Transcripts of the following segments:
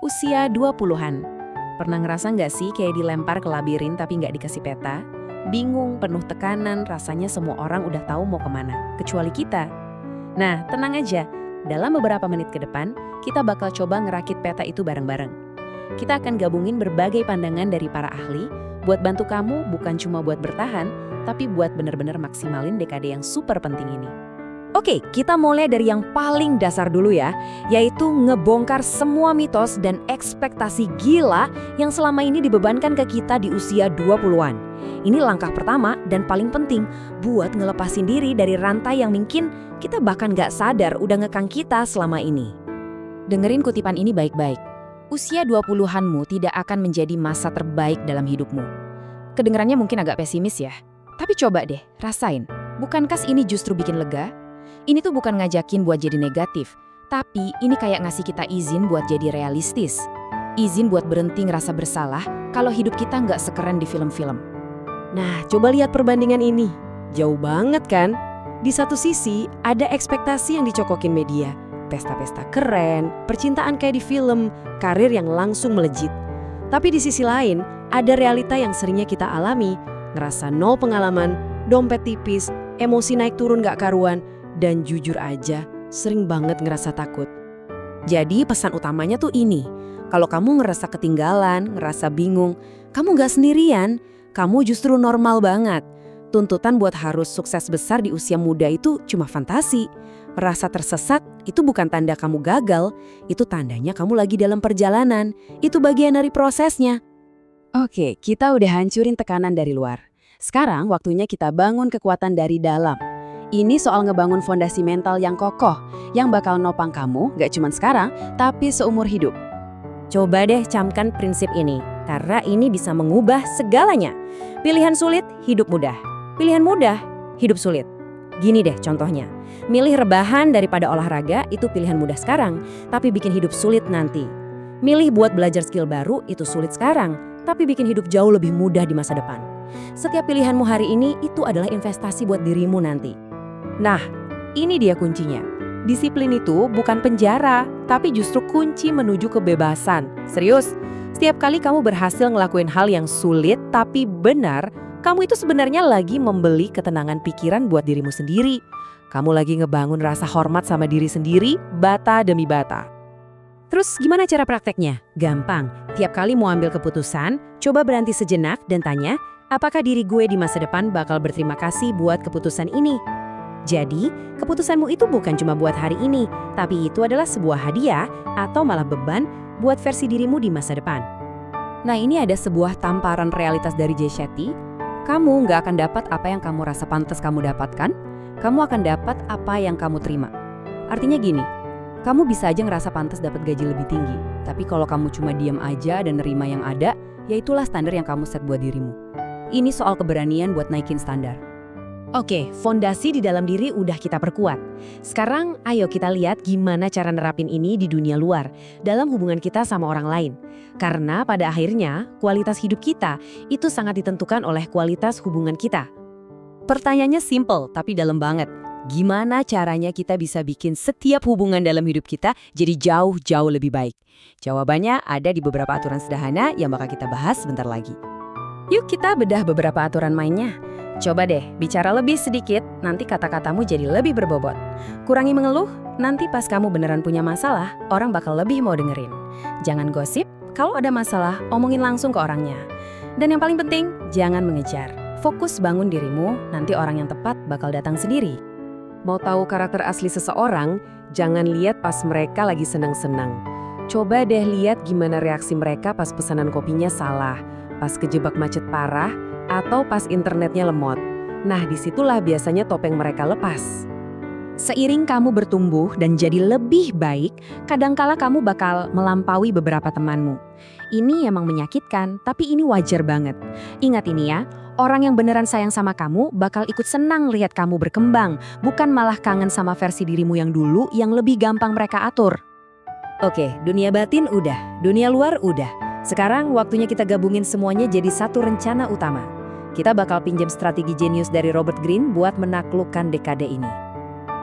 Usia 20-an. Pernah ngerasa nggak sih kayak dilempar ke labirin tapi nggak dikasih peta? Bingung, penuh tekanan, rasanya semua orang udah tahu mau kemana, kecuali kita. Nah, tenang aja. Dalam beberapa menit ke depan, kita bakal coba ngerakit peta itu bareng-bareng. Kita akan gabungin berbagai pandangan dari para ahli, buat bantu kamu bukan cuma buat bertahan, tapi buat bener-bener maksimalin dekade yang super penting ini. Oke, kita mulai dari yang paling dasar dulu ya, yaitu ngebongkar semua mitos dan ekspektasi gila yang selama ini dibebankan ke kita di usia 20-an. Ini langkah pertama dan paling penting buat ngelepasin diri dari rantai yang mungkin kita bahkan nggak sadar udah ngekang kita selama ini. Dengerin kutipan ini baik-baik. Usia 20-anmu tidak akan menjadi masa terbaik dalam hidupmu. Kedengarannya mungkin agak pesimis ya, tapi coba deh, rasain. Bukankah ini justru bikin lega? Ini tuh bukan ngajakin buat jadi negatif, tapi ini kayak ngasih kita izin buat jadi realistis. Izin buat berhenti ngerasa bersalah kalau hidup kita nggak sekeren di film-film. Nah, coba lihat perbandingan ini. Jauh banget kan? Di satu sisi, ada ekspektasi yang dicokokin media. Pesta-pesta keren, percintaan kayak di film, karir yang langsung melejit. Tapi di sisi lain, ada realita yang seringnya kita alami. Ngerasa nol pengalaman, dompet tipis, emosi naik turun gak karuan, dan jujur aja, sering banget ngerasa takut. Jadi pesan utamanya tuh ini, kalau kamu ngerasa ketinggalan, ngerasa bingung, kamu gak sendirian, kamu justru normal banget. Tuntutan buat harus sukses besar di usia muda itu cuma fantasi. Merasa tersesat itu bukan tanda kamu gagal, itu tandanya kamu lagi dalam perjalanan, itu bagian dari prosesnya. Oke, kita udah hancurin tekanan dari luar. Sekarang waktunya kita bangun kekuatan dari dalam. Ini soal ngebangun fondasi mental yang kokoh, yang bakal nopang kamu gak cuma sekarang, tapi seumur hidup. Coba deh camkan prinsip ini, karena ini bisa mengubah segalanya. Pilihan sulit, hidup mudah. Pilihan mudah, hidup sulit. Gini deh contohnya, milih rebahan daripada olahraga itu pilihan mudah sekarang, tapi bikin hidup sulit nanti. Milih buat belajar skill baru itu sulit sekarang, tapi bikin hidup jauh lebih mudah di masa depan. Setiap pilihanmu hari ini itu adalah investasi buat dirimu nanti. Nah, ini dia kuncinya. Disiplin itu bukan penjara, tapi justru kunci menuju kebebasan. Serius, setiap kali kamu berhasil ngelakuin hal yang sulit tapi benar, kamu itu sebenarnya lagi membeli ketenangan pikiran buat dirimu sendiri. Kamu lagi ngebangun rasa hormat sama diri sendiri, bata demi bata. Terus gimana cara prakteknya? Gampang. Tiap kali mau ambil keputusan, coba berhenti sejenak dan tanya, apakah diri gue di masa depan bakal berterima kasih buat keputusan ini? Jadi, keputusanmu itu bukan cuma buat hari ini, tapi itu adalah sebuah hadiah atau malah beban buat versi dirimu di masa depan. Nah, ini ada sebuah tamparan realitas dari Jay Shetty. Kamu nggak akan dapat apa yang kamu rasa pantas kamu dapatkan, kamu akan dapat apa yang kamu terima. Artinya gini, kamu bisa aja ngerasa pantas dapat gaji lebih tinggi, tapi kalau kamu cuma diam aja dan nerima yang ada, ya itulah standar yang kamu set buat dirimu. Ini soal keberanian buat naikin standar. Oke, fondasi di dalam diri udah kita perkuat. Sekarang ayo kita lihat gimana cara nerapin ini di dunia luar, dalam hubungan kita sama orang lain. Karena pada akhirnya, kualitas hidup kita itu sangat ditentukan oleh kualitas hubungan kita. Pertanyaannya simple tapi dalam banget. Gimana caranya kita bisa bikin setiap hubungan dalam hidup kita jadi jauh-jauh lebih baik? Jawabannya ada di beberapa aturan sederhana yang bakal kita bahas sebentar lagi. Yuk kita bedah beberapa aturan mainnya. Coba deh, bicara lebih sedikit, nanti kata-katamu jadi lebih berbobot. Kurangi mengeluh, nanti pas kamu beneran punya masalah, orang bakal lebih mau dengerin. Jangan gosip, kalau ada masalah, omongin langsung ke orangnya. Dan yang paling penting, jangan mengejar. Fokus bangun dirimu, nanti orang yang tepat bakal datang sendiri. Mau tahu karakter asli seseorang, jangan lihat pas mereka lagi senang-senang. Coba deh lihat gimana reaksi mereka pas pesanan kopinya salah, pas kejebak macet parah, atau pas internetnya lemot. Nah, disitulah biasanya topeng mereka lepas. Seiring kamu bertumbuh dan jadi lebih baik, kadangkala kamu bakal melampaui beberapa temanmu. Ini emang menyakitkan, tapi ini wajar banget. Ingat ini ya, orang yang beneran sayang sama kamu bakal ikut senang lihat kamu berkembang, bukan malah kangen sama versi dirimu yang dulu yang lebih gampang mereka atur. Oke, dunia batin udah, dunia luar udah. Sekarang waktunya kita gabungin semuanya jadi satu rencana utama. Kita bakal pinjam strategi jenius dari Robert Greene buat menaklukkan dekade ini.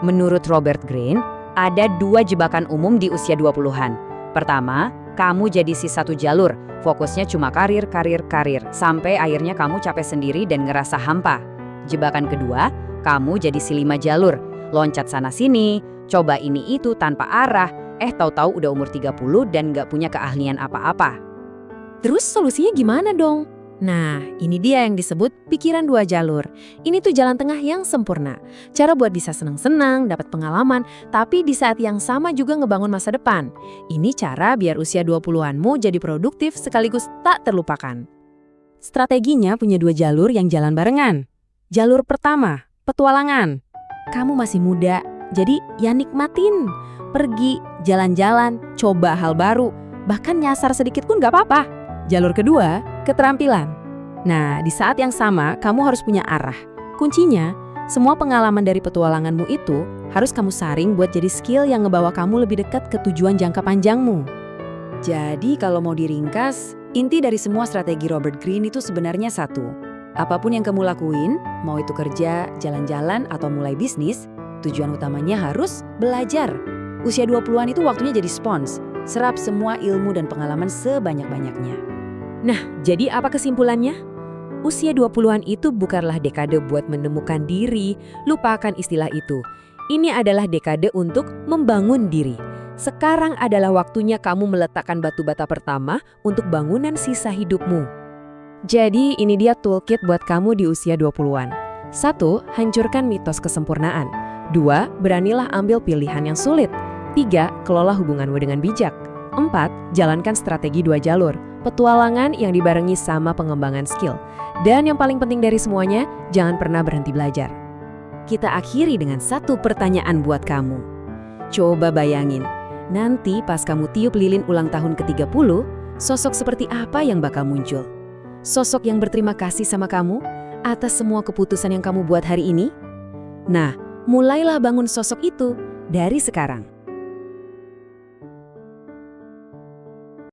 Menurut Robert Greene, ada 2 jebakan umum di usia 20-an. Pertama, Kamu jadi si satu jalur, fokusnya cuma karir, sampai akhirnya kamu capek sendiri dan ngerasa hampa. Jebakan kedua, kamu jadi si 5 jalur, loncat sana-sini, coba ini itu tanpa arah, tahu-tahu udah umur 30 dan nggak punya keahlian apa-apa. Terus solusinya gimana dong? Nah, ini dia yang disebut pikiran 2 jalur. Ini tuh jalan tengah yang sempurna. Cara buat bisa senang-senang, dapat pengalaman, tapi di saat yang sama juga ngebangun masa depan. Ini cara biar usia 20-anmu jadi produktif sekaligus tak terlupakan. Strateginya punya 2 jalur yang jalan barengan. Jalur pertama, petualangan. Kamu masih muda, jadi ya nikmatin. Pergi, jalan-jalan, coba hal baru, bahkan nyasar sedikit pun gak apa-apa. Jalur kedua, keterampilan. Nah, di saat yang sama, kamu harus punya arah. Kuncinya, semua pengalaman dari petualanganmu itu harus kamu saring buat jadi skill yang ngebawa kamu lebih dekat ke tujuan jangka panjangmu. Jadi kalau mau diringkas, inti dari semua strategi Robert Greene itu sebenarnya satu. Apapun yang kamu lakuin, mau itu kerja, jalan-jalan, atau mulai bisnis, tujuan utamanya harus belajar. Usia 20-an itu waktunya jadi spons, serap semua ilmu dan pengalaman sebanyak-banyaknya. Nah, jadi apa kesimpulannya? Usia 20-an itu bukanlah dekade buat menemukan diri, lupakan istilah itu. Ini adalah dekade untuk membangun diri. Sekarang adalah waktunya kamu meletakkan batu bata pertama untuk bangunan sisa hidupmu. Jadi ini dia toolkit buat kamu di usia 20-an. 1. Hancurkan mitos kesempurnaan. 2. Beranilah ambil pilihan yang sulit. 3. Kelola hubunganmu dengan bijak. 4. Jalankan strategi 2 jalur. Petualangan yang dibarengi sama pengembangan skill. Dan yang paling penting dari semuanya, jangan pernah berhenti belajar. Kita akhiri dengan satu pertanyaan buat kamu. Coba bayangin, nanti pas kamu tiup lilin ulang tahun ke-30, sosok seperti apa yang bakal muncul? Sosok yang berterima kasih sama kamu atas semua keputusan yang kamu buat hari ini? Nah, mulailah bangun sosok itu dari sekarang.